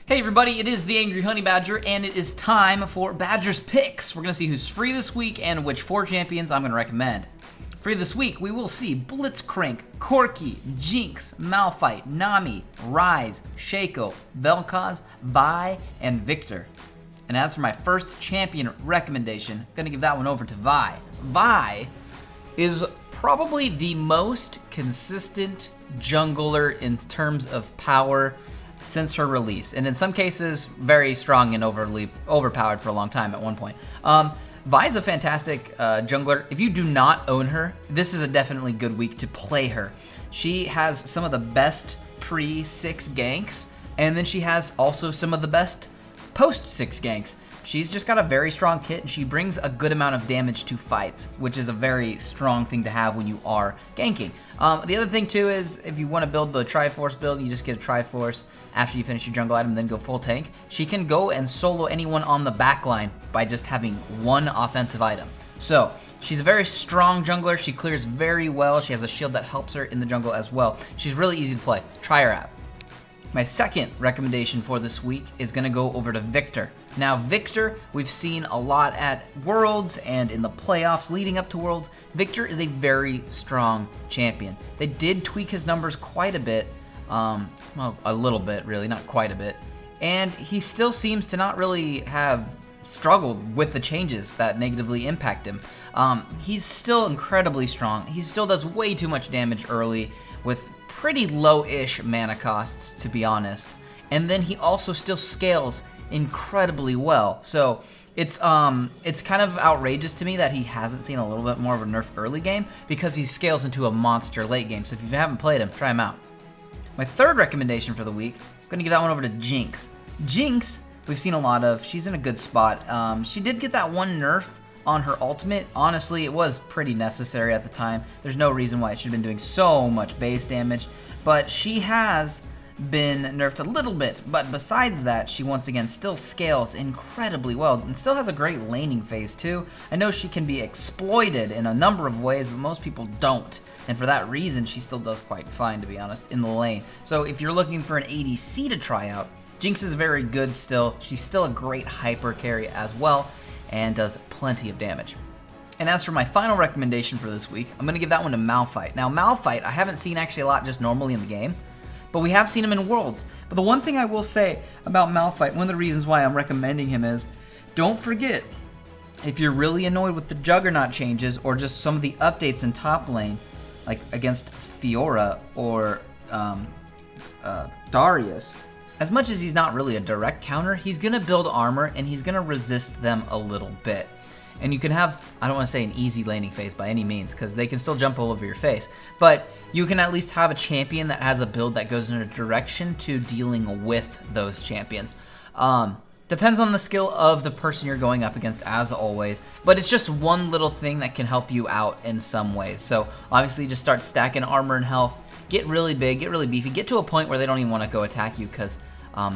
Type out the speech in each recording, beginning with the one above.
Hey everybody, it is the Angry Honey Badger, and it is time for Badger's Picks. We're going to see who's free this week and which 4 champions I'm going to recommend. Free this week, we will see Blitzcrank, Corki, Jinx, Malphite, Nami, Ryze, Shaco, Vel'Koz, Vi, and Victor. And as for my first champion recommendation, I'm going to give that one over to Vi. Vi is probably the most consistent jungler in terms of power since her release, and in some cases very strong and overpowered for a long time at one point. Vi's a fantastic jungler. If you do not own her, this is a definitely good week to play her. She has some of the best pre-6 ganks, and then she has also some of the best post-6 ganks. She's just got a very strong kit, and she brings a good amount of damage to fights, which is a very strong thing to have when you are ganking. The other thing too is if you want to build the Triforce build, you just get a Triforce after you finish your jungle item, then go full tank. She can go and solo anyone on the backline by just having one offensive item. So she's a very strong jungler. She clears very well. She has a shield that helps her in the jungle as well. She's really easy to play. Try her out. My second recommendation for this week is going to go over to Victor. Now, Victor, we've seen a lot at Worlds and in the playoffs leading up to Worlds. Victor is a very strong champion. They did tweak his numbers quite a bit. Well, a little bit, really, not quite a bit. And he still seems to not really have struggled with the changes that negatively impact him. He's still incredibly strong. He still does way too much damage early with pretty low-ish mana costs, to be honest. And then he also still scales incredibly well. So it's kind of outrageous to me that he hasn't seen a little bit more of a nerf early game, because he scales into a monster late game. So if you haven't played him, try him out. My third recommendation for the week, I'm going to give that one over to Jinx. Jinx, we've seen a lot of. She's in a good spot. She did get that one nerf on her ultimate. Honestly, it was pretty necessary at the time. There's no reason why it should have been doing so much base damage, but she has been nerfed a little bit. But besides that, she once again still scales incredibly well and still has a great laning phase too. I know she can be exploited in a number of ways, but most people don't, and for that reason she still does quite fine, to be honest, in the lane. So if you're looking for an ADC to try out, Jinx is very good still. She's still a great hyper carry as well, and does plenty of damage. And as for my final recommendation for this week, I'm going to give that one to Malphite. Now, Malphite, I haven't seen actually a lot just normally in the game, but we have seen him in Worlds. But the one thing I will say about Malphite, one of the reasons why I'm recommending him is, don't forget, if you're really annoyed with the Juggernaut changes or just some of the updates in top lane, like against Fiora or Darius, as much as he's not really a direct counter, he's going to build armor and he's going to resist them a little bit. And you can have, I don't want to say an easy laning phase by any means, because they can still jump all over your face, but you can at least have a champion that has a build that goes in a direction to dealing with those champions. Depends on the skill of the person you're going up against, as always, but it's just one little thing that can help you out in some ways. So obviously just start stacking armor and health, get really big, get really beefy, get to a point where they don't even want to go attack you, because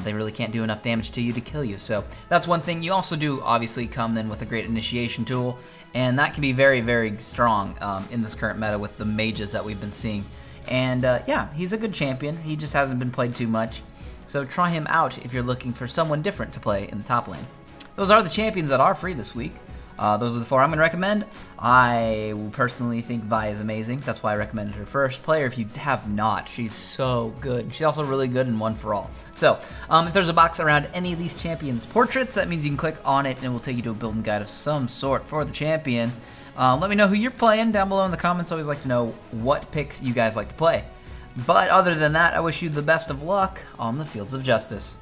they really can't do enough damage to you to kill you. So that's one thing. You also do obviously come then with a great initiation tool, and that can be very, very strong in this current meta with the mages that we've been seeing. And yeah, he's a good champion. He just hasn't been played too much. So try him out if you're looking for someone different to play in the top lane. Those are the champions that are free this week. Those are the 4 I'm going to recommend. I personally think Vi is amazing. That's why I recommended her first. Player if you have not. She's so good. She's also really good in One for All. So if there's a box around any of these champions' portraits, that means you can click on it and it will take you to a building guide of some sort for the champion. Let me know who you're playing down below in the comments. I always like to know what picks you guys like to play. But other than that, I wish you the best of luck on the fields of justice.